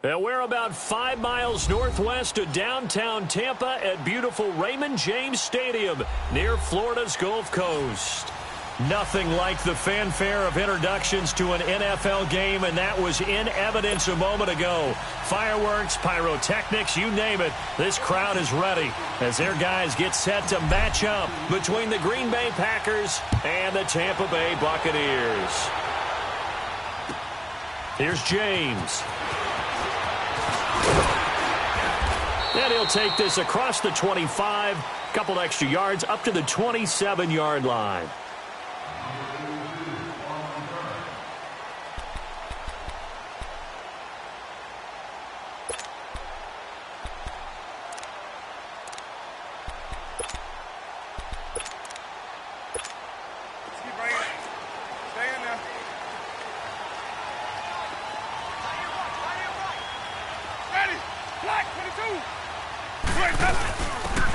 And we're about 5 miles northwest of downtown Tampa at beautiful Raymond James Stadium near Florida's Gulf Coast. Nothing like the fanfare of introductions to an NFL game, and that was in evidence a moment ago. Fireworks, pyrotechnics, you name it. This crowd is ready as their guys get set to match up between the Green Bay Packers and the Tampa Bay Buccaneers. Here's James. And he'll take this across the 25, a couple extra yards up to the 27-yard line.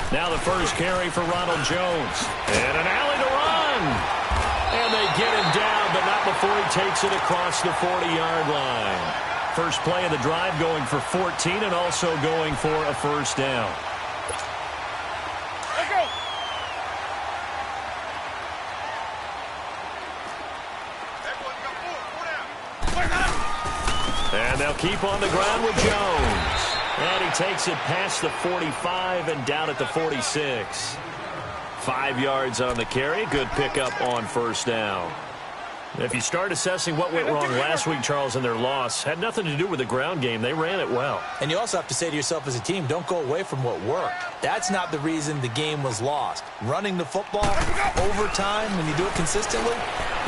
Now the first carry for Ronald Jones. And an alley to run. And they get him down, but not before he takes it across the 40-yard line. First play of the drive going for 14 and also going for a first down. Let's go. And they'll keep on the ground with Jones. And he takes it past the 45 and down at the 46. 5 yards on the carry. Good pickup on first down. If you start assessing what went wrong last week, Charles, in their loss, had nothing to do with the ground game. They ran it well. And you also have to say to yourself as a team, don't go away from what worked. That's not the reason the game was lost. Running the football over time, when you do it consistently,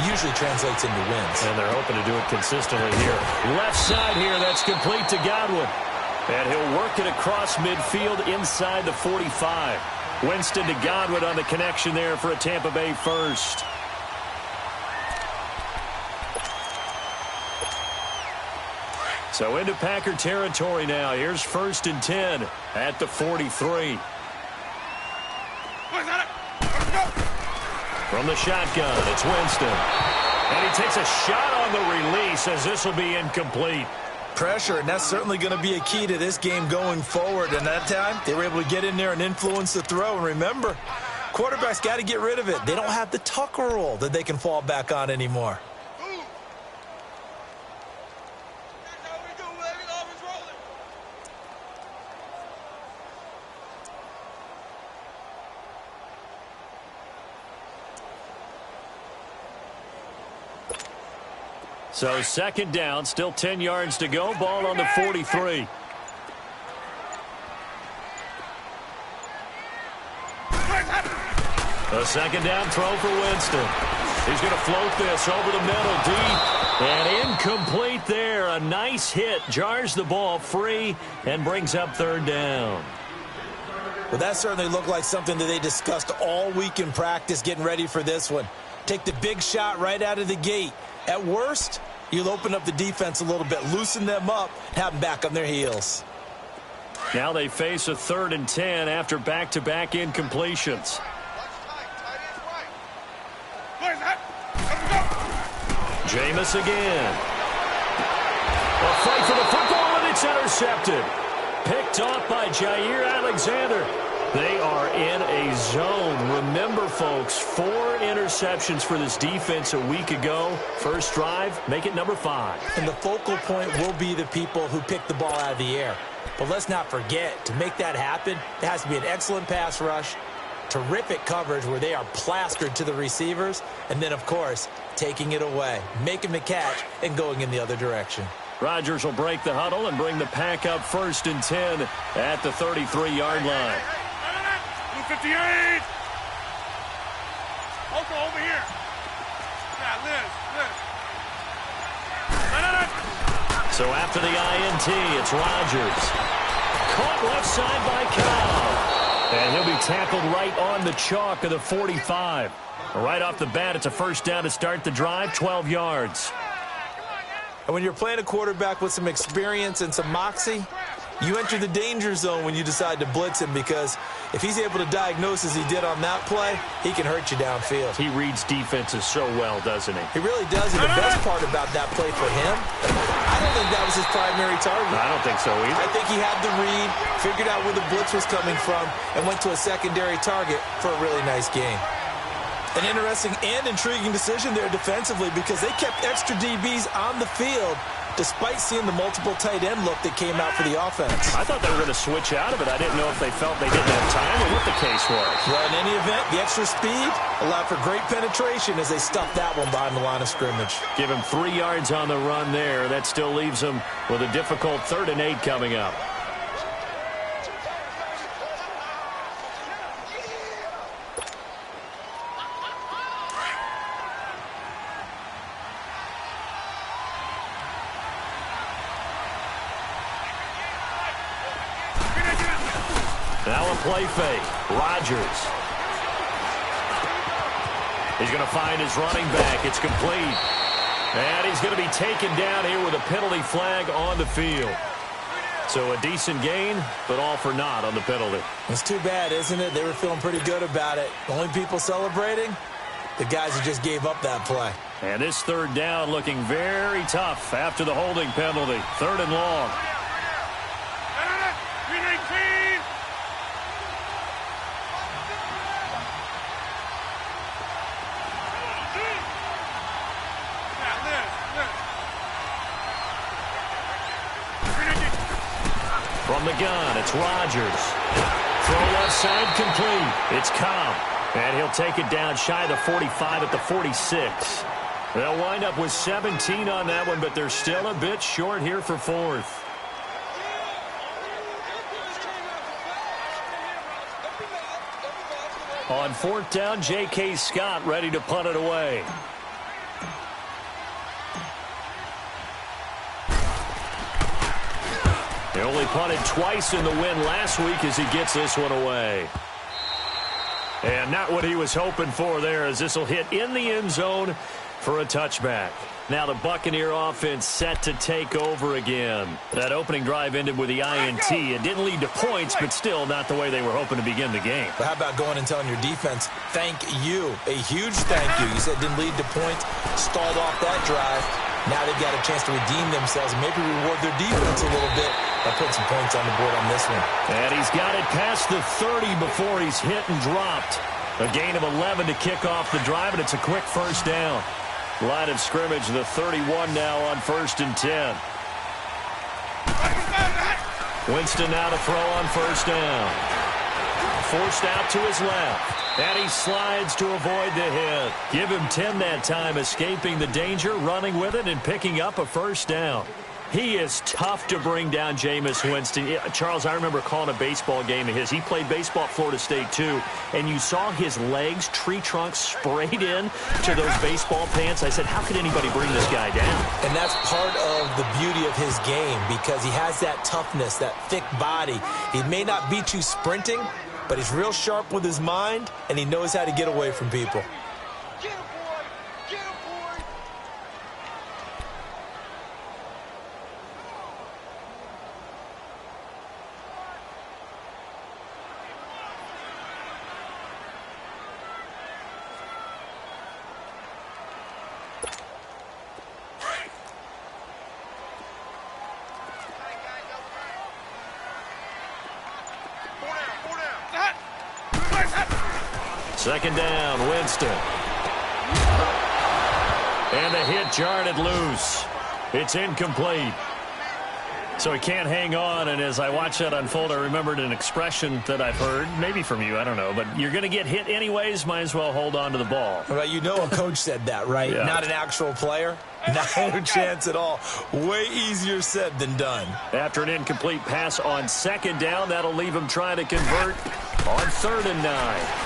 usually translates into wins. And they're hoping to do it consistently here. Left side here, that's complete to Godwin. And he'll work it across midfield inside the 45. Winston to Godwin on the connection there for a Tampa Bay first. So into Packer territory now. Here's 1st and 10 at the 43. From the shotgun, it's Winston. And he takes a shot on the release as this will be incomplete. Pressure, and that's certainly going to be a key to this game going forward. And that time, they were able to get in there and influence the throw. And remember, quarterbacks got to get rid of it. They don't have the Tucker rule that they can fall back on anymore. So 2nd down, still 10 yards to go. Ball on the 43. A 2nd down throw for Winston. He's going to float this over the middle deep. And incomplete there. A nice hit. Jars the ball free and brings up 3rd down. Well, that certainly looked like something that they discussed all week in practice getting ready for this one. Take the big shot right out of the gate. At worst, you'll open up the defense a little bit, loosen them up, have them back on their heels. Now they face a 3rd and 10 after back-to-back incompletions. Jameis again. A fight for the football, and it's intercepted. Picked off by Jair Alexander. They are in a zone. Remember, folks, 4 interceptions for this defense a week ago. First drive, make it number 5. And the focal point will be the people who pick the ball out of the air. But let's not forget, to make that happen, there has to be an excellent pass rush, terrific coverage where they are plastered to the receivers, and then, of course, taking it away, making the catch, and going in the other direction. Rodgers will break the huddle and bring the pack up 1st and 10 at the 33-yard line. 58. Also over here. Yeah, Liz. So after the INT, it's Rodgers. Caught left side by Cobb. And he'll be tackled right on the chalk of the 45. Right off the bat, it's a first down to start the drive, 12 yards. And when you're playing a quarterback with some experience and some moxie, You enter the danger zone when you decide to blitz him, because if he's able to diagnose as he did on that play, he can hurt you downfield. He reads defenses so well, doesn't he? He really does, and the best part about that play for him, I don't think that was his primary target. I don't think so either. I think he had the read, figured out where the blitz was coming from, and went to a secondary target for a really nice gain. An interesting and intriguing decision there defensively, because they kept extra DBs on the field despite seeing the multiple tight end look that came out for the offense. I thought they were going to switch out of it. I didn't know if they felt they didn't have time or what the case was. Well, in any event, the extra speed allowed for great penetration as they stuffed that one behind the line of scrimmage. Give him 3 yards on the run there. That still leaves him with a difficult 3rd and 8 coming up. Now a play fake. Rodgers. He's going to find his running back. It's complete. And he's going to be taken down here with a penalty flag on the field. So a decent gain, but all for naught on the penalty. It's too bad, isn't it? They were feeling pretty good about it. The only people celebrating, the guys who just gave up that play. And this 3rd down looking very tough after the holding penalty. 3rd and long. From the gun, it's Rodgers. Throw left side complete. It's Cobb. And he'll take it down shy of the 45 at the 46. They'll wind up with 17 on that one, but they're still a bit short here for 4th. On 4th down, J.K. Scott ready to punt it away. He only punted twice in the win last week as he gets this one away. And not what he was hoping for there, as this will hit in the end zone for a touchback. Now the Buccaneer offense set to take over again. That opening drive ended with the INT. It didn't lead to points, but still not the way they were hoping to begin the game. But how about going and telling your defense, thank you, a huge thank you. You said it didn't lead to points, stalled off that drive. Now they've got a chance to redeem themselves and maybe reward their defense a little bit by putting some points on the board on this one. And he's got it past the 30 before he's hit and dropped. A gain of 11 to kick off the drive, and it's a quick 1st down. Line of scrimmage, the 31 now on 1st and 10. Winston now to throw on 1st down. Forced out to his left. And he slides to avoid the hit. Give him 10 that time, escaping the danger, running with it, and picking up a 1st down. He is tough to bring down, Jameis Winston. Charles, I remember calling a baseball game of his. He played baseball at Florida State, too, and you saw his legs, tree trunks sprayed in to those baseball pants. I said, how could anybody bring this guy down? And that's part of the beauty of his game, because he has that toughness, that thick body. He may not beat you sprinting, but he's real sharp with his mind, and he knows how to get away from people. Second down, Winston. And the hit jarred it loose. It's incomplete. So he can't hang on, and as I watched that unfold, I remembered an expression that I've heard, maybe from you, I don't know, but you're going to get hit anyways, might as well hold on to the ball. Well, you know a coach said that, right? Yeah. Not an actual player. Not a chance at all. Way easier said than done. After an incomplete pass on 2nd down, that'll leave him trying to convert on 3rd and 9.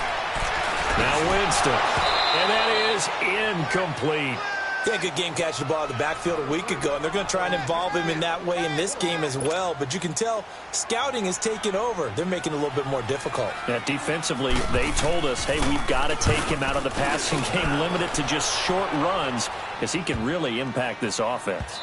Now Winston, and that is incomplete. Yeah, good game catching the ball in the backfield a week ago, and they're going to try and involve him in that way in this game as well. But you can tell scouting is taking over. They're making it a little bit more difficult. Yeah, defensively, they told us, hey, we've got to take him out of the passing game, limit it to just short runs, because he can really impact this offense.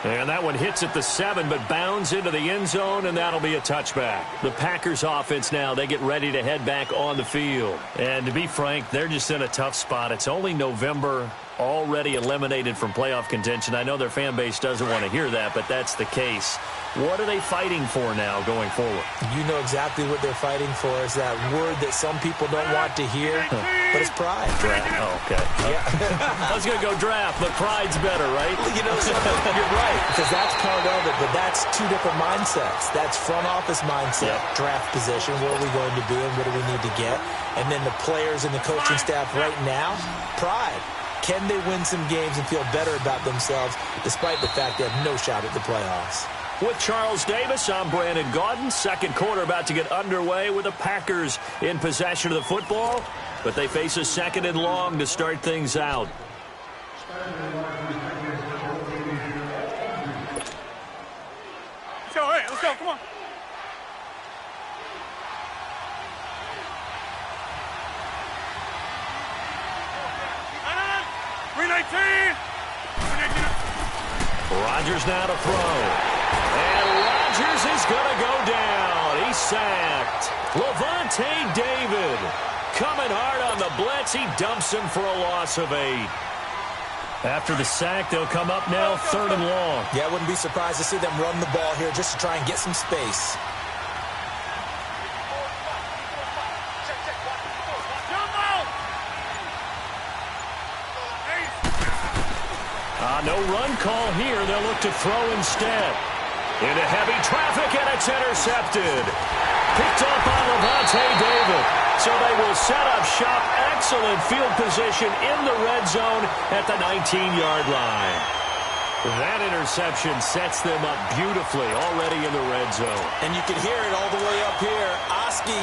And that one hits at the 7, but bounds into the end zone, and that'll be a touchback. The Packers offense now, they get ready to head back on the field. And to be frank, they're just in a tough spot. It's only November, already eliminated from playoff contention. I know their fan base doesn't want to hear that, but that's the case. What are they fighting for now going forward? You know exactly what they're fighting for. Is that word that some people don't want to hear, but it's pride. Draft. Oh, okay. Yeah. I was going to go draft, but pride's better, right? You know, you're right, because that's part of it, but that's two different mindsets. That's front office mindset, draft position, where are we going to be and what do we need to get? And then the players and the coaching staff right now, pride. Can they win some games and feel better about themselves despite the fact they have no shot at the playoffs? With Charles Davis, I'm Brandon Gaudin. Second quarter about to get underway with the Packers in possession of the football, but they face a 2nd and long to start things out. Let's go, hey, let's go, come on. Rodgers now to throw. And Rodgers is going to go down. He's sacked. Levante David coming hard on the blitz. He dumps him for a loss of 8. After the sack, they'll come up now 3rd and long. Yeah, I wouldn't be surprised to see them run the ball here just to try and get some space. No run call here. They'll look to throw instead. Into heavy traffic, and it's intercepted. Picked up on Levante David. So they will set up shop. Excellent field position in the red zone at the 19-yard line. That interception sets them up beautifully already in the red zone. And you can hear it all the way up here. Oski,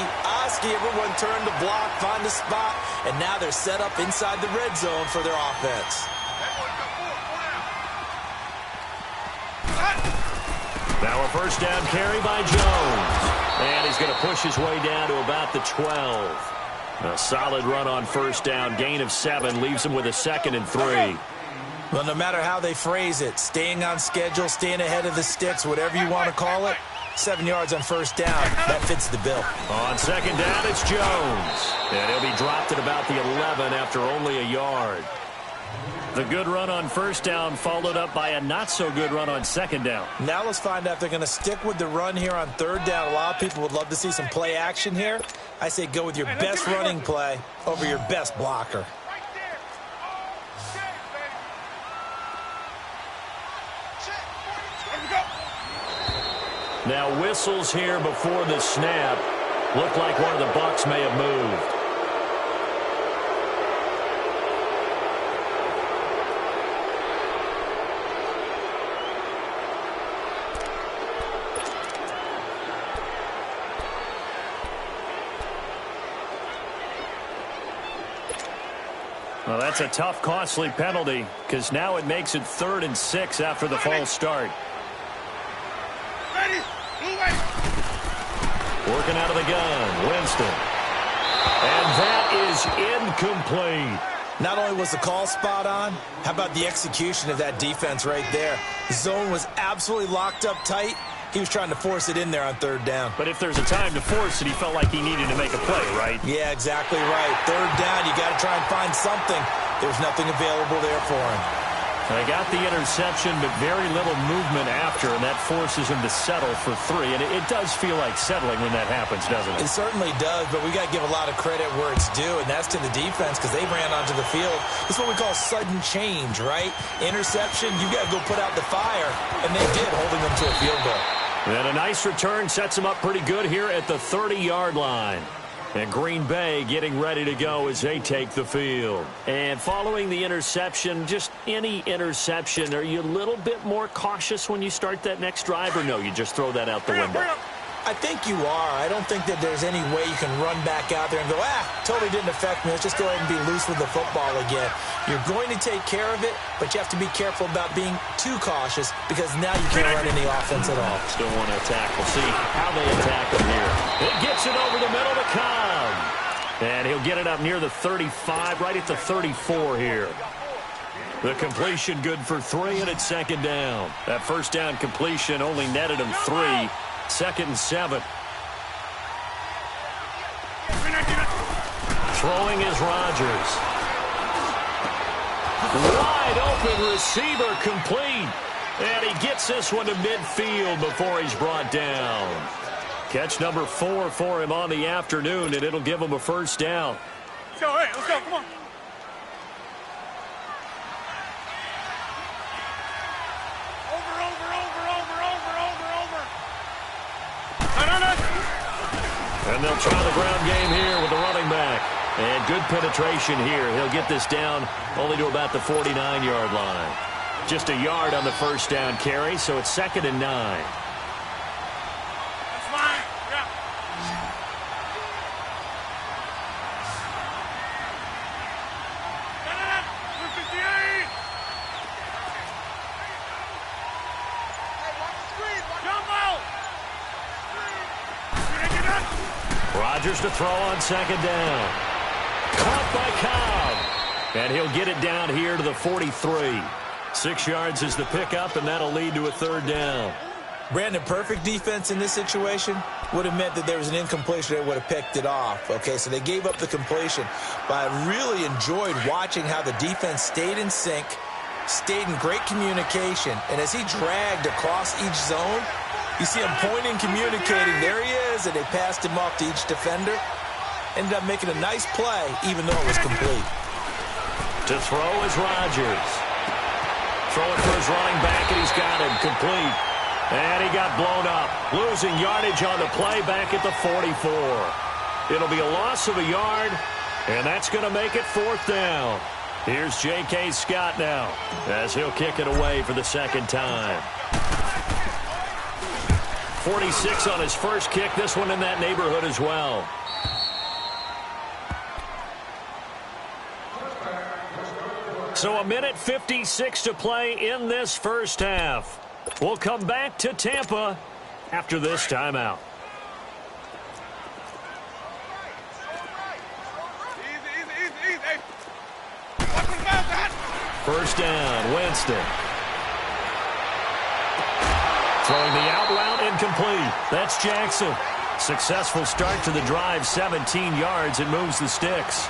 everyone turned to block, find a spot, and now they're set up inside the red zone for their offense. Now a first down carry by Jones. And he's going to push his way down to about the 12. A solid run on first down. Gain of 7 leaves him with a 2nd and 3. Well, no matter how they phrase it, staying on schedule, staying ahead of the sticks, whatever you want to call it, 7 yards on first down, that fits the bill. On 2nd down, it's Jones. And he'll be dropped at about the 11 after only a yard. The good run on first down followed up by a not-so-good run on 2nd down. Now let's find out if they're going to stick with the run here on 3rd down. A lot of people would love to see some play action here. I say go with your best running play over your best blocker. Now whistles here before the snap. Looked like one of the Bucs may have moved. Well, that's a tough, costly penalty because now it makes it 3rd and 6 after the false start. Working out of the gun, Winston. And that is incomplete. Not only was the call spot on, how about the execution of that defense right there? The zone was absolutely locked up tight. He was trying to force it in there on 3rd down. But if there's a time to force it, he felt like he needed to make a play, right? Yeah, exactly right. 3rd down, you got to try and find something. There's nothing available there for him. They got the interception, but very little movement after, and that forces him to settle for 3. And it does feel like settling when that happens, doesn't it? It certainly does, but we got to give a lot of credit where it's due, and that's to the defense because they ran onto the field. This is what we call sudden change, right? Interception, you got to go put out the fire, and they did, holding them to a field goal. And a nice return sets him up pretty good here at the 30-yard line. And Green Bay getting ready to go as they take the field. And following the interception, just any interception, are you a little bit more cautious when you start that next drive, or no, you just throw that out the window? I think you are. I don't think that there's any way you can run back out there and go, totally didn't affect me. Let's just go ahead and be loose with the football again. You're going to take care of it, but you have to be careful about being too cautious because now you can't run any offense at all. Still want to attack. We'll see how they attack him here. He gets it over the middle to Cobb. And he'll get it up near the 35, right at the 34 here. The completion good for 3, and it's second down. That first down completion only netted him 3. Second and 7. Throwing is Rodgers. Wide open receiver complete. And he gets this one to midfield before he's brought down. Catch number 4 for him on the afternoon, and it'll give him a first down. Let's go, hey, let's go, come on. And they'll try the ground game here with the running back. And good penetration here. He'll get this down only to about the 49-yard line. Just a yard on the first down carry, so it's second and 9. That's fine. Yeah. Rodgers to throw on second down. Caught by Cobb. And he'll get it down here to the 43. 6 yards is the pickup, and that'll lead to a third down. Brandon, perfect defense in this situation would have meant that there was an incompletion that would have picked it off. Okay, so they gave up the completion. But I really enjoyed watching how the defense stayed in sync, stayed in great communication. And as he dragged across each zone, you see him pointing, communicating. There he is, and they passed him off to each defender. Ended up making a nice play, even though it was complete. To throw is Rodgers. Throwing for his running back, and he's got him complete. And he got blown up. Losing yardage on the play back at the 44. It'll be a loss of a yard, and that's going to make it fourth down. Here's J.K. Scott now, as he'll kick it away for the second time. 46 on his first kick. This one in that neighborhood as well. So a minute 56 to play in this first half. We'll come back to Tampa after this timeout. Easy. Watch the foul, First down, Winston. Throwing the out route incomplete. That's Jackson. Successful start to the drive, 17 yards, and moves the sticks.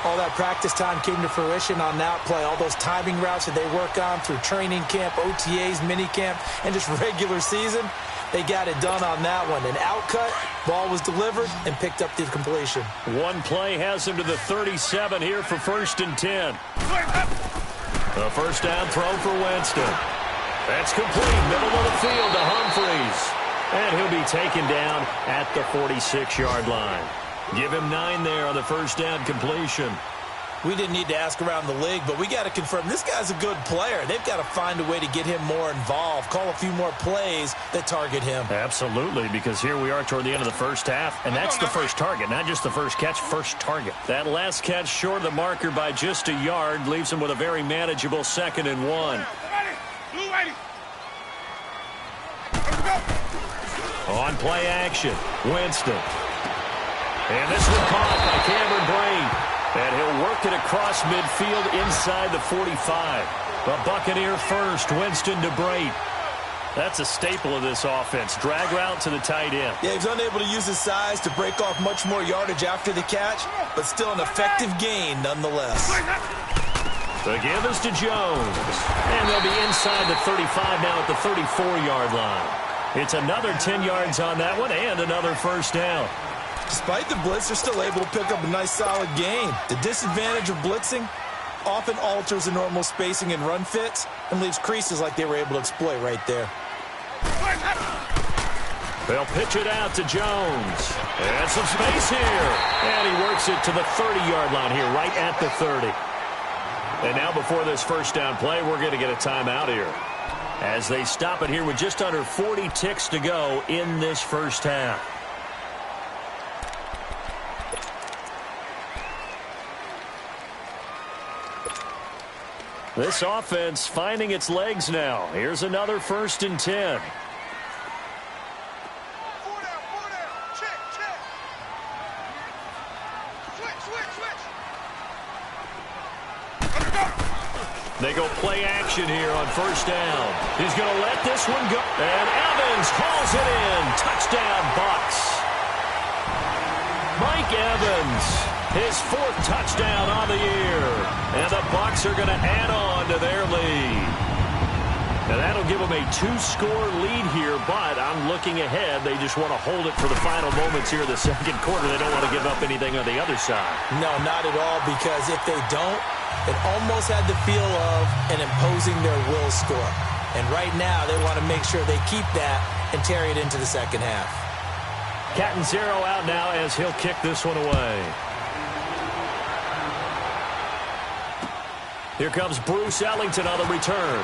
All that practice time came to fruition on that play. All those timing routes that they work on through training camp, OTAs, minicamp, and just regular season, they got it done on that one. An outcut, ball was delivered, and picked up the completion. One play has him to the 37 here for first and 10. A first down throw for Winston. That's complete, middle of the field to Humphries. And he'll be taken down at the 46-yard line. Give him 9 there on the first down completion. We didn't need to ask around the league, but we got to confirm this guy's a good player. They've got to find a way to get him more involved, call a few more plays that target him. Absolutely, because here we are toward the end of the first half, and that's the first target, not just the first catch, first target. That last catch short of the marker by just a yard leaves him with a very manageable second and 1. On play action, Winston. And this one caught by Cameron Brain. And he'll work it across midfield inside the 45. The Buccaneer first, Winston to Brain. That's a staple of this offense. Drag route to the tight end. Yeah, he's unable to use his size to break off much more yardage after the catch, but still an effective gain nonetheless. The give is to Jones. And they'll be inside the 35 now at the 34-yard line. It's another 10 yards on that one and another first down. Despite the blitz, they're still able to pick up a nice, solid gain. The disadvantage of blitzing often alters the normal spacing and run fits and leaves creases like they were able to exploit right there. They'll pitch it out to Jones. And some space here. And he works it to the 30-yard line here, right at the 30. And now before this first down play, we're going to get a timeout here, as they stop it here with just under 40 ticks to go in this first half. This offense finding its legs now. Here's another first and 10. They go play action here on first down. He's going to let this one go. And Evans hauls it in. Touchdown, Bucs. Mike Evans, his 4th touchdown on the year. And the Bucs are going to add on to their lead. And that'll give them a 2-score lead here, but I'm looking ahead. They just want to hold it for the final moments here in the second quarter. They don't want to give up anything on the other side. No, not at all, because if they don't, it almost had the feel of an imposing their will score. And right now, they want to make sure they keep that and carry it into the second half. Catanzaro out now as he'll kick this one away. Here comes Bruce Ellington on the return.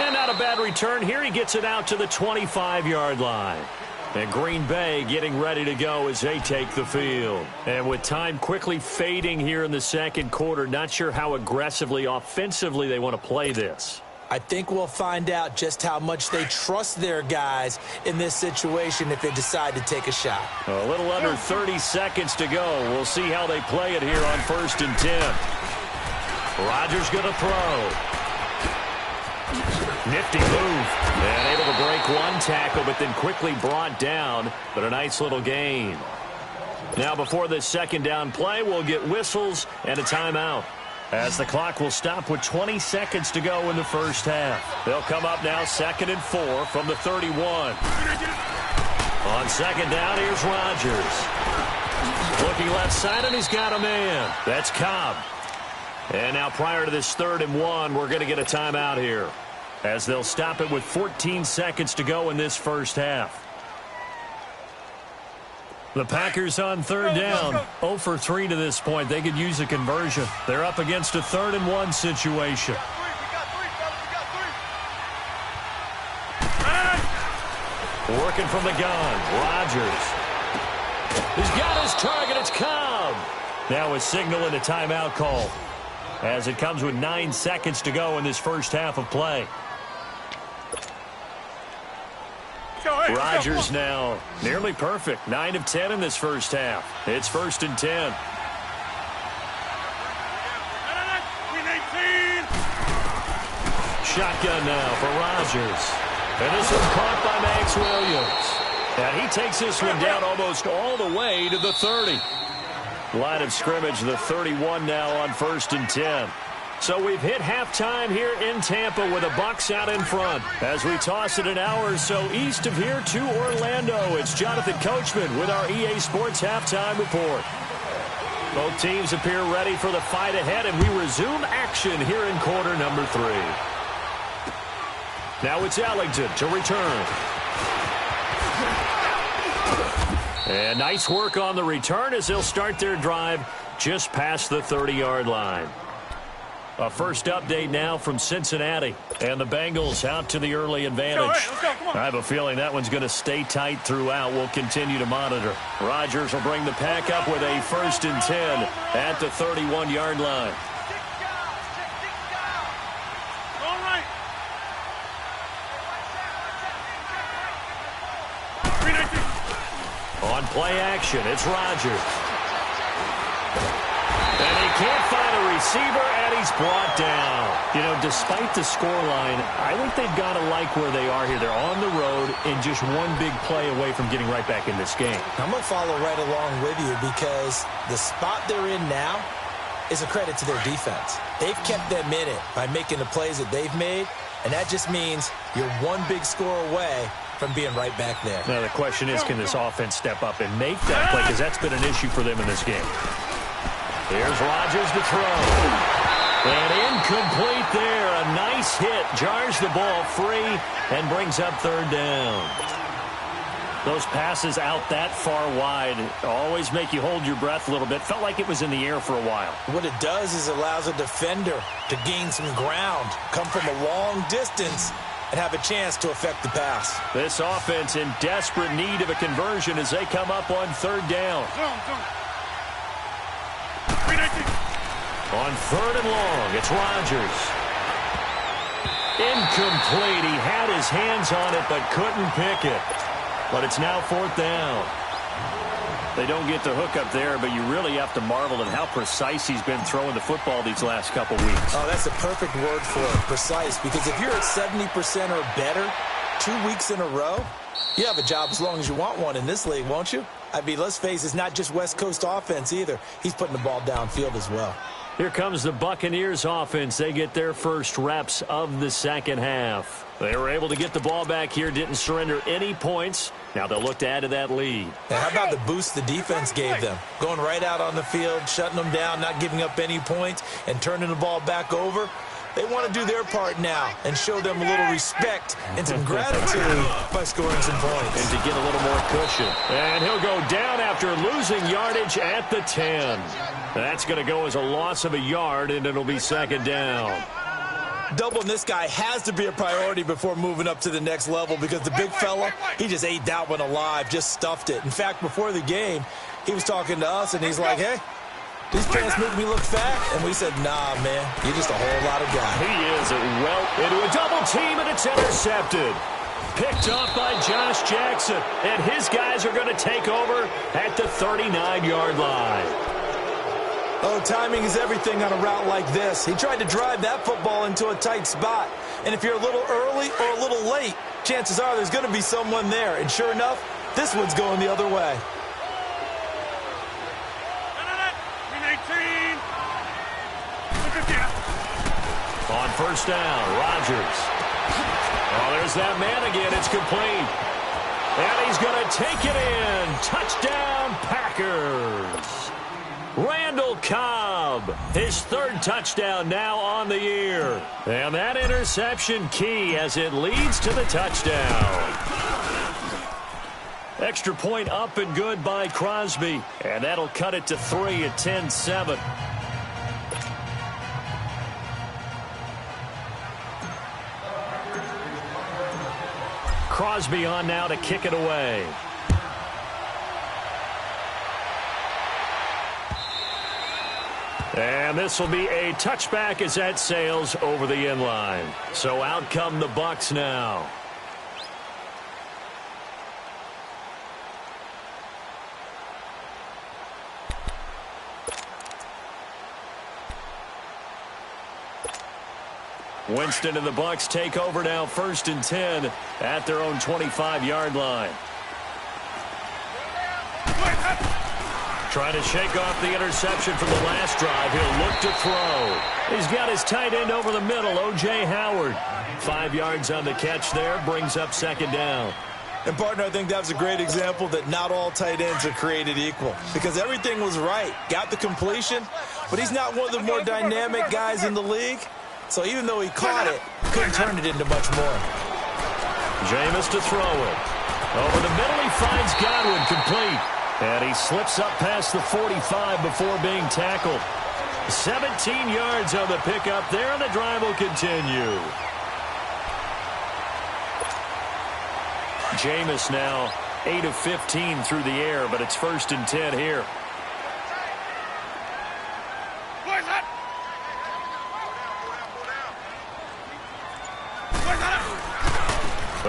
And not a bad return here. He gets it out to the 25-yard line. And Green Bay getting ready to go as they take the field. And with time quickly fading here in the second quarter, not sure how aggressively, offensively they want to play this. I think we'll find out just how much they trust their guys in this situation if they decide to take a shot. A little under 30 seconds to go. We'll see how they play it here on 1st and 10. Rodgers going to throw. Nifty move. And able to break one tackle, but then quickly brought down. But a nice little gain. Now before this second down play, we'll get whistles and a timeout, as the clock will stop with 20 seconds to go in the first half. They'll come up now 2nd and 4 from the 31. On second down, here's Rodgers. Looking left side, and he's got a man. That's Cobb. And now prior to this 3rd and 1, we're going to get a timeout here, as they'll stop it with 14 seconds to go in this first half. The Packers on 3rd down, 0 for 3 to this point. They could use a conversion. They're up against a 3rd and 1 situation. Working from the gun, Rodgers. He's got his target, it's Cobb. Now a signal and a timeout call, as it comes with 9 seconds to go in this first half of play. Rodgers now nearly perfect. 9 of 10 in this first half. It's 1st and 10. Shotgun now for Rodgers. And this one's caught by Max Williams. And he takes this one down almost all the way to the 30. Line of scrimmage, the 31 now on 1st and 10. So we've hit halftime here in Tampa with the Bucs out in front. As we toss it an hour or so east of here to Orlando, it's Jonathan Coachman with our EA Sports Halftime Report. Both teams appear ready for the fight ahead, and we resume action here in quarter number 3. Now it's Ellington to return. And nice work on the return as they'll start their drive just past the 30-yard line. A first update now from Cincinnati. And the Bengals out to the early advantage. Let's go, come on. I have a feeling that one's going to stay tight throughout. We'll continue to monitor. Rodgers will bring the pack up with a 1st and 10 at the 31-yard line. All right. On play action, it's Rodgers. And he can't find a receiver, and he's brought down. You know, despite the scoreline, I think they've got to like where they are here. They're on the road and just one big play away from getting right back in this game. I'm going to follow right along with you, because the spot they're in now is a credit to their defense. They've kept them in it by making the plays that they've made, and that just means you're one big score away from being right back there. Now, the question is, can this offense step up and make that play? Because that's been an issue for them in this game. Here's Rodgers to throw. And incomplete there. A nice hit. Jars the ball free and brings up 3rd down. Those passes out that far wide always make you hold your breath a little bit. Felt like it was in the air for a while. What it does is it allows a defender to gain some ground, come from a long distance, and have a chance to affect the pass. This offense in desperate need of a conversion as they come up on 3rd down. On 3rd and long, it's Rodgers. Incomplete. He had his hands on it but couldn't pick it. But it's now 4th down. They don't get the hook up there, but you really have to marvel at how precise he's been throwing the football these last couple weeks. Oh, that's a perfect word for it, precise, because if you're at 70% or better 2 weeks in a row, you have a job as long as you want one in this league, won't you? I mean, let's face it, it's not just West Coast offense either. He's putting the ball downfield as well. Here comes the Buccaneers offense. They get their first reps of the second half. They were able to get the ball back here, didn't surrender any points. Now they'll look to add to that lead. Now, how about the boost the defense gave them? Going right out on the field, shutting them down, not giving up any points, and turning the ball back over. They want to do their part now and show them a little respect and some gratitude by scoring some points. And to get a little more cushion. And he'll go down after losing yardage at the 10. That's going to go as a loss of a yard, and it'll be second down. Doubling this guy has to be a priority before moving up to the next level because the big fella, he just ate that one alive, just stuffed it. In fact, before the game, he was talking to us, and he's like, hey, these pants make me look fat. And we said, nah, man, you're just a whole lot of guy. He is well into a double team, and it's intercepted. Picked off by Josh Jackson, and his guys are going to take over at the 39-yard line. Oh, timing is everything on a route like this. He tried to drive that football into a tight spot. And if you're a little early or a little late, chances are there's going to be someone there. And sure enough, this one's going the other way. On first down, Rodgers. Oh, there's that man again. It's complete. And he's going to take it in. Touchdown, Packers. Randall Cobb, his third touchdown now on the year. And that interception key as it leads to the touchdown. Extra point up and good by Crosby. And that'll cut it to 3 at 10-7. Crosby on now to kick it away. And this will be a touchback as that sails over the end line. So out come the Bucs now. Winston and the Bucs take over now, 1st and 10 at their own 25-yard line. Trying to shake off the interception from the last drive. He'll look to throw. He's got his tight end over the middle, O.J. Howard. 5 yards on the catch there, brings up second down. And, partner, I think that was a great example that not all tight ends are created equal because everything was right. Got the completion, but he's not one of the more dynamic guys in the league. So even though he caught it, couldn't turn it into much more. Jameis to throw it. Over the middle, he finds Godwin, complete. And he slips up past the 45 before being tackled. 17 yards on the pickup there, and the drive will continue. Jameis now 8 of 15 through the air, but it's 1st and 10 here.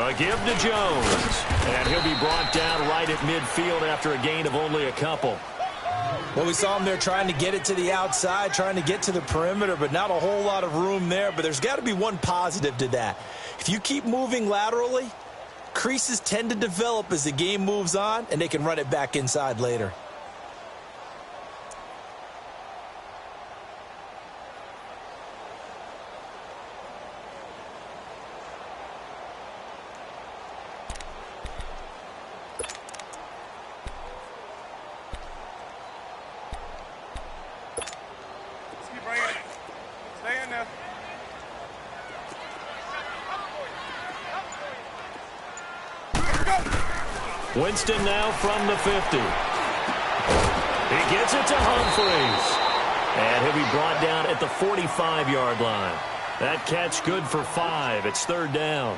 A give to Jones. And he'll be brought down right at midfield after a gain of only a couple. Well, we saw him there trying to get it to the outside, trying to get to the perimeter, but not a whole lot of room there. But there's got to be one positive to that. If you keep moving laterally, creases tend to develop as the game moves on, and they can run it back inside later. Winston now from the 50. He gets it to Humphreys. And he'll be brought down at the 45-yard line. That catch good for 5. It's 3rd down.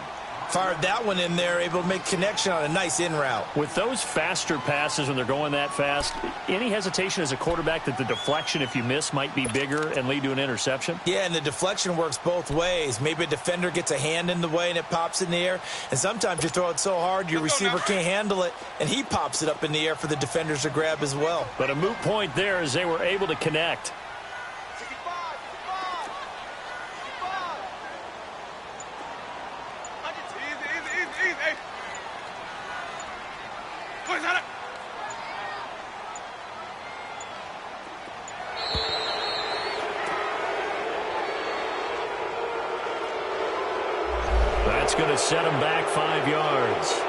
Fired that one in there, able to make connection on a nice in route. With those faster passes when they're going that fast, any hesitation as a quarterback that the deflection, if you miss, might be bigger and lead to an interception? Yeah, and the deflection works both ways. Maybe a defender gets a hand in the way and it pops in the air. And sometimes you throw it so hard your receiver can't handle it, and he pops it up in the air for the defenders to grab as well. But a moot point there as they were able to connect. That's going to set him back 5 yards.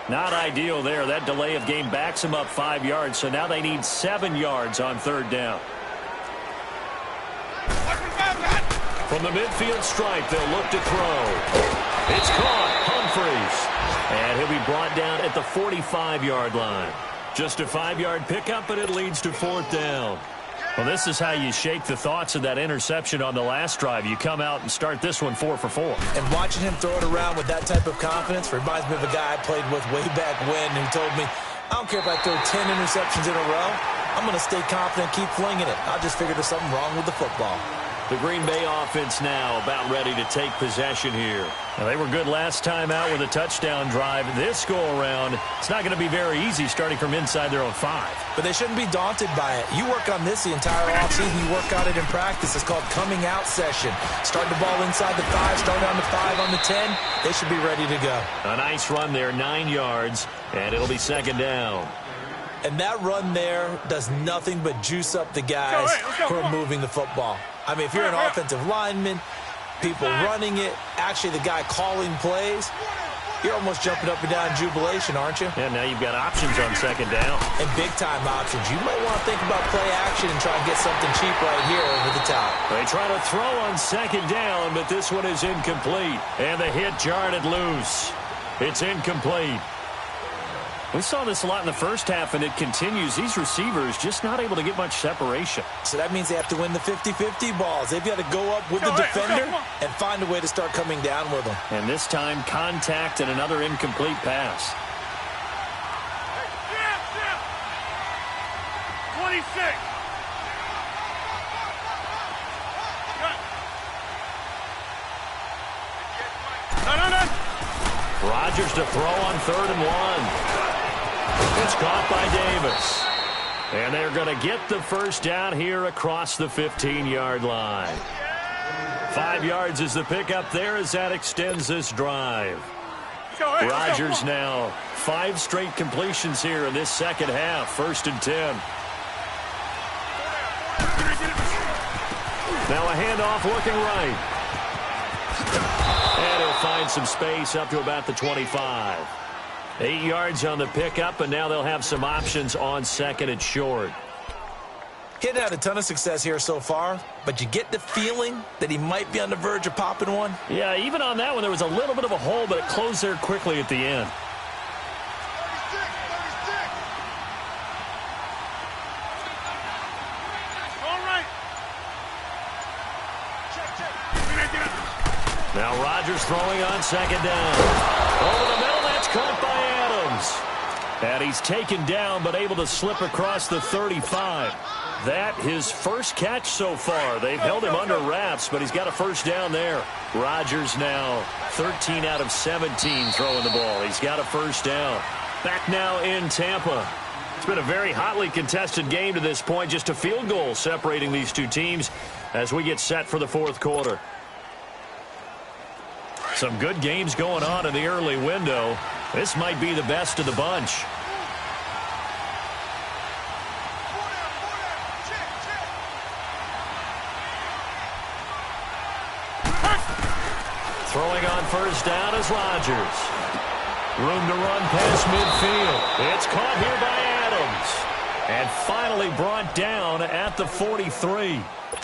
Not ideal there. That delay of game backs him up 5 yards, so now they need 7 yards on 3rd down. From the midfield stripe, they'll look to throw. It's caught. Humphreys. And he'll be brought down at the 45-yard line. Just a 5-yard pickup, but it leads to 4th down. Well, this is how you shake the thoughts of that interception on the last drive. You come out and start this one 4 for 4. And watching him throw it around with that type of confidence reminds me of a guy I played with way back when who told me, I don't care if I throw 10 interceptions in a row. I'm going to stay confident, keep flinging it. I just figured there's something wrong with the football. The Green Bay offense now about ready to take possession here. Now, they were good last time out with a touchdown drive. This go-around, it's not going to be very easy starting from inside their own 5. But they shouldn't be daunted by it. You work on this the entire offseason. You work on it in practice. It's called coming out session. Start the ball inside the 5, start on the 5, on the 10. They should be ready to go. A nice run there, 9 yards, and it'll be 2nd down. And that run there does nothing but juice up the guys who are moving the football. I mean, if you're an offensive lineman, people running it, actually the guy calling plays, you're almost jumping up and down in jubilation, aren't you? Yeah, now you've got options on 2nd down. And big-time options. You might want to think about play action and try and get something cheap right here over the top. They try to throw on 2nd down, but this one is incomplete. And the hit jarred it loose. It's incomplete. We saw this a lot in the first half, and it continues. These receivers just not able to get much separation. So that means they have to win the 50-50 balls. They've got to go up with the defender and find a way to start coming down with them. And this time, contact and another incomplete pass. 26. Rodgers to throw on 3rd and 1. It's caught by Davis. And they're going to get the first down here across the 15-yard line. 5 yards is the pickup there as that extends this drive. Rodgers now 5 straight completions here in this second half. 1st and 10. Now a handoff looking right. And he'll find some space up to about the 25. 8 yards on the pickup, and now they'll have some options on 2nd and short. He hadn't had a ton of success here so far, but you get the feeling that he might be on the verge of popping one. Yeah, even on that one, there was a little bit of a hole, but it closed there quickly at the end. Now Rodgers throwing on 2nd down. Over the middle, that's caught by Adams. And he's taken down, but able to slip across the 35. That his first catch so far. They've held him under wraps, but he's got a first down there. Rodgers now 13 out of 17 throwing the ball. He's got a first down. Back now in Tampa. It's been a very hotly contested game to this point. Just a field goal separating these two teams as we get set for the 4th quarter. Some good games going on in the early window. This might be the best of the bunch. Throwing on 1st down is Rodgers. Room to run past midfield. It's caught here by Adams. And finally brought down at the 43.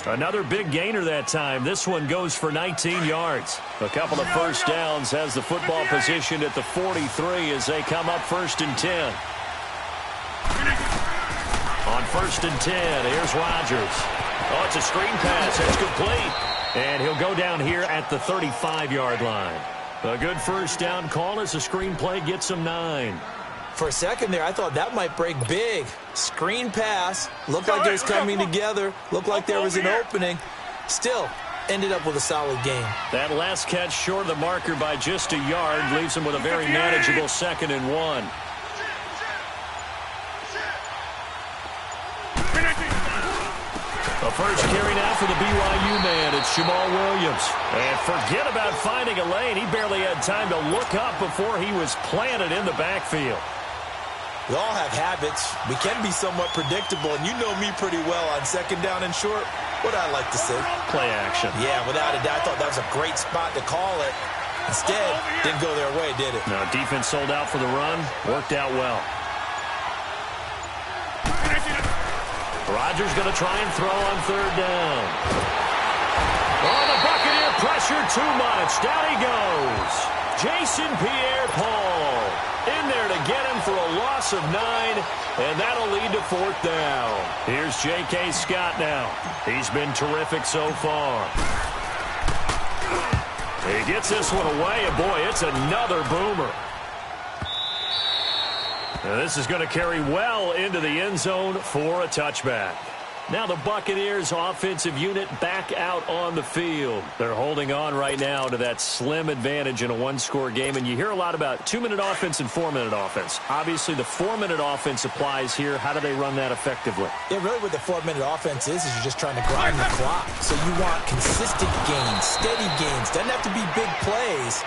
Another big gainer that time. This one goes for 19 yards. A couple of first downs has the football positioned at the 43 as they come up 1st and 10. On 1st and 10, here's Rodgers. Oh, it's a screen pass. It's complete. And he'll go down here at the 35-yard line. A good first down call as the screen play gets him 9. For a second there, I thought that might break big. Screen pass. Looked like it was coming together. Looked like there was an opening. Still, ended up with a solid game. That last catch short of the marker by just a yard leaves him with a very manageable 2nd and 1. The first carry now for the BYU man. It's Jamal Williams. And forget about finding a lane. He barely had time to look up before he was planted in the backfield. We all have habits. We can be somewhat predictable, and you know me pretty well on 2nd down and short. What I like to say? Play action. Yeah, without a doubt. I thought that was a great spot to call it. Instead, didn't go their way, did it? No, defense sold out for the run. Worked out well. Rodgers going to try and throw on 3rd down. Oh, the Buccaneer pressure too much. Down he goes. Jason Pierre-Paul in there to get him for a loss of 9, and that'll lead to 4th down. Here's J.K. Scott now. He's been terrific so far. He gets this one away, and boy, it's another boomer. Now this is going to carry well into the end zone for a touchback. Now the Buccaneers offensive unit back out on the field. They're holding on right now to that slim advantage in a one-score game, and you hear a lot about 2-minute offense and 4-minute offense. Obviously, the 4-minute offense applies here. How do they run that effectively? Yeah, really what the 4-minute offense is you're just trying to grind the clock. So you want consistent gains, steady gains. Doesn't have to be big plays,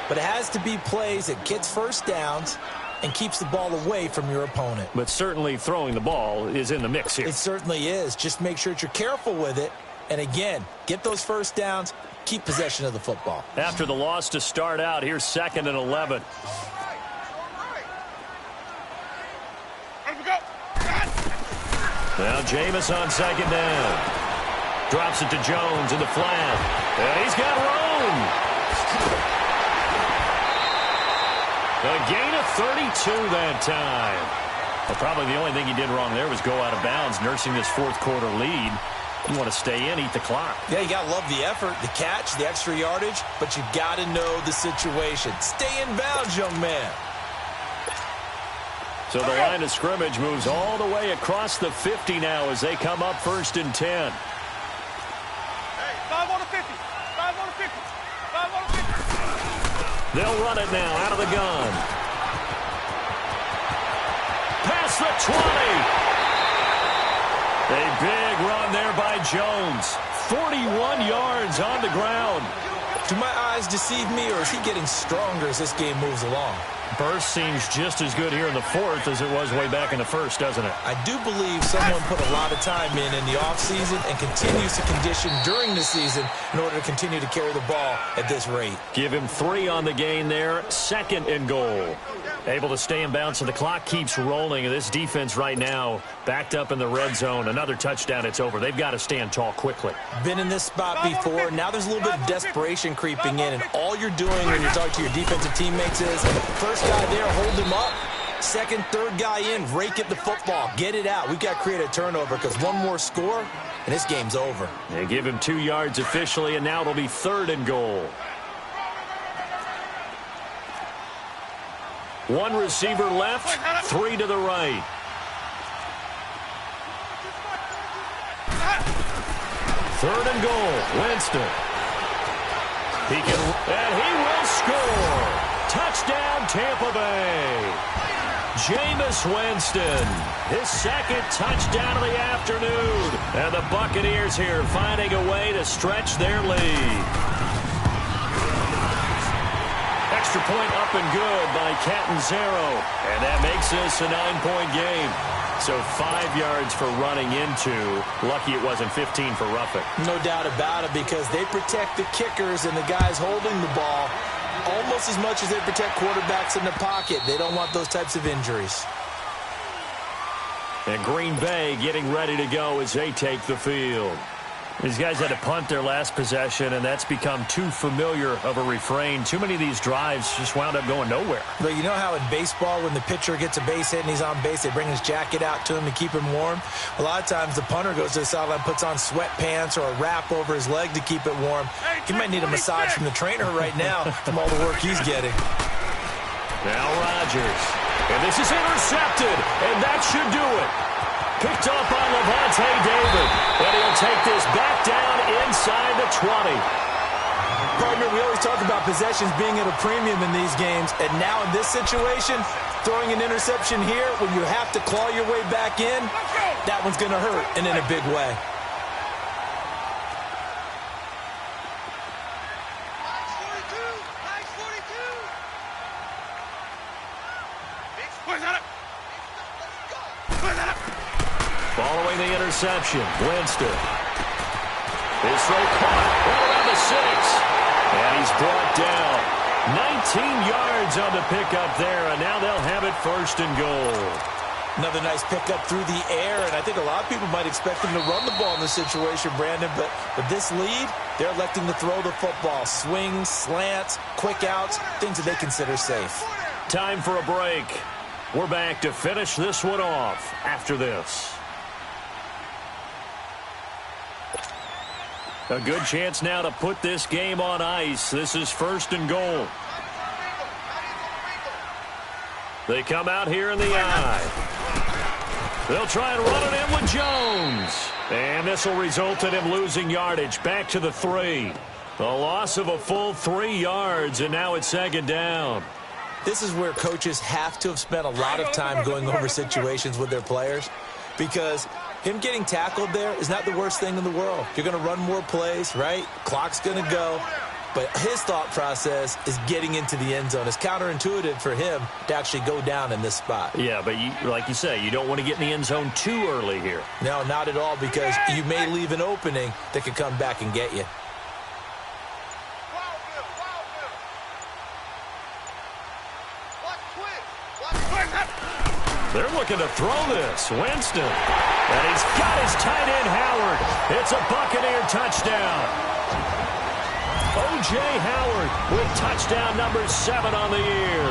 but it has to be plays that gets first downs and keeps the ball away from your opponent. But certainly throwing the ball is in the mix here. It certainly is. Just make sure that you're careful with it. And again, get those first downs, keep possession of the football. After the loss to start out, here's 2nd and 11. Now Jameis on 2nd down. Drops it to Jones in the flat. And he's got room. A gain of 32 that time. Well, probably the only thing he did wrong there was go out of bounds, nursing this 4th quarter lead. You want to stay in, eat the clock. Yeah, you got to love the effort, the catch, the extra yardage, but you got to know the situation. Stay in bounds, young man. So the line of scrimmage moves all the way across the 50 now as they come up 1st and 10. Hey, 5 on the 50. 5 on the 50. 5 on the 50. They'll run it now out of the gun. Past the 20. A big run there by Jones. 41 yards on the ground. Do my eyes deceive me, or is he getting stronger as this game moves along? Burst seems just as good here in the 4th as it was way back in the 1st, doesn't it? I do believe someone put a lot of time in the offseason and continues to condition during the season in order to continue to carry the ball at this rate. Give him 3 on the gain there. 2nd and goal. Able to stay in bounds, so the clock keeps rolling. And this defense right now backed up in the red zone. Another touchdown, it's over. They've got to stand tall quickly. Been in this spot before. Now there's a little bit of desperation creeping in. And all you're doing when you're talking to your defensive teammates is first guy there, hold him up. 2nd, 3rd guy in, rake at the football. Get it out. We've got to create a turnover because one more score, and this game's over. They give him 2 yards officially, and now it'll be 3rd and goal. One receiver left, 3 to the right. Third and goal, Winston. And he will score. Touchdown, Tampa Bay. Jameis Winston, his 2nd touchdown of the afternoon. And the Buccaneers here finding a way to stretch their lead. Extra point up and good by Catanzaro. And that makes this a 9-point game. So 5 yards for running into. Lucky it wasn't 15 for roughing. No doubt about it, because they protect the kickers and the guys holding the ball almost as much as they protect quarterbacks in the pocket. They don't want those types of injuries. And Green Bay getting ready to go as they take the field. These guys had to punt their last possession, and that's become too familiar of a refrain. Too many of these drives just wound up going nowhere. But you know how in baseball, when the pitcher gets a base hit and he's on base, they bring his jacket out to him to keep him warm? A lot of times the punter goes to the sideline, puts on sweatpants or a wrap over his leg to keep it warm. He might need a massage from the trainer right now from all the work he's getting. Now Rodgers. And this is intercepted, and that should do it. Picked up by Levante David, and he'll take this back down inside the 20. Partner, we always talk about possessions being at a premium in these games, and now in this situation, throwing an interception here when you have to claw your way back in, that one's going to hurt, and in a big way. Following the interception, Winston. His throw caught right around the 6. And he's brought down. 19 yards on the pickup there, and now they'll have it 1st and goal. Another nice pickup through the air, and I think a lot of people might expect them to run the ball in this situation, Brandon, but with this lead, they're electing to throw the football. Swings, slants, quick outs, things that they consider safe. Time for a break. We're back to finish this one off after this. A good chance now to put this game on ice. This is 1st and goal. They come out here in the eye. They'll try and run it in with Jones. And this will result in him losing yardage. Back to the 3. A loss of a full 3 yards, and now it's 2nd down. This is where coaches have to have spent a lot of time going over situations with their players, because him getting tackled there is not the worst thing in the world. You're going to run more plays, right? Clock's going to go. But his thought process is getting into the end zone. It's counterintuitive for him to actually go down in this spot. Yeah, but like you say, you don't want to get in the end zone too early here. No, not at all, because you may leave an opening that could come back and get you. They're looking to throw this. Winston. And he's got his tight end, Howard. It's a Buccaneer touchdown. O.J. Howard with touchdown number 7 on the year.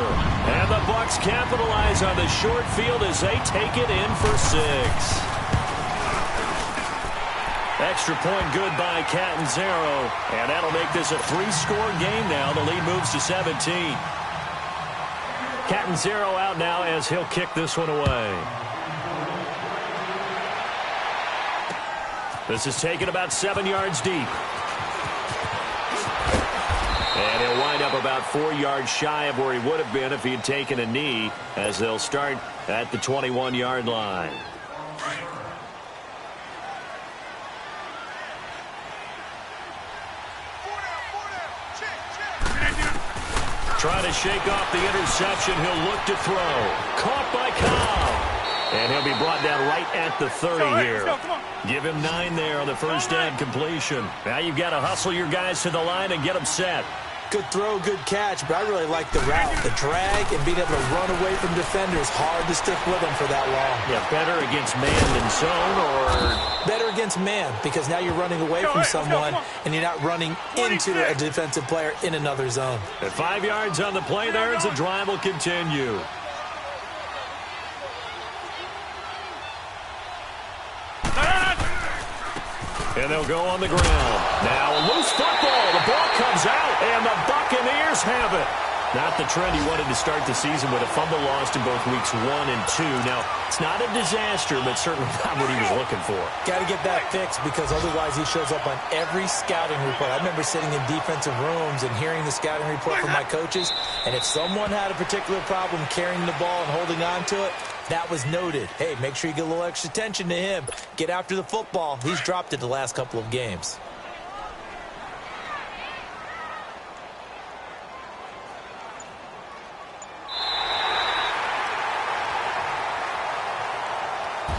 And the Bucs capitalize on the short field as they take it in for 6. Extra point good by Catanzaro. And that'll make this a 3-score game now. The lead moves to 17. Catanzaro out now as he'll kick this one away. This is taken about 7 yards deep. And he'll wind up about 4 yards shy of where he would have been if he had taken a knee, as they'll start at the 21-yard line. Trying to shake off the interception. He'll look to throw. Caught by Cobb. And he'll be brought down right at the 30 here. Give him 9 there on the first down completion. Now you've got to hustle your guys to the line and get them set. Good throw, good catch, but I really like the route. The drag and being able to run away from defenders. Hard to stick with them for that long. Yeah, better against man than zone, or better against man, because now you're running away from someone and you're not running into a defensive player in another zone. At 5 yards on the play there, as the drive will continue. And they'll go on the ground. Now a loose football. The ball comes out, and the Buccaneers have it. Not the trend he wanted to start the season with a fumble lost in both weeks 1 and 2. Now, it's not a disaster, but certainly not what he was looking for. Got to get that fixed, because otherwise he shows up on every scouting report. I remember sitting in defensive rooms and hearing the scouting report from my coaches, and if someone had a particular problem carrying the ball and holding on to it, that was noted. Hey, make sure you get a little extra attention to him. Get after the football. He's dropped it the last couple of games.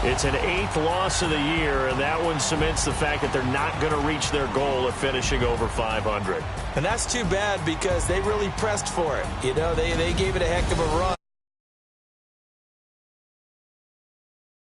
It's an 8th loss of the year, and that one cements the fact that they're not going to reach their goal of finishing over 500. And that's too bad, because they really pressed for it. You know, they gave it a heck of a run.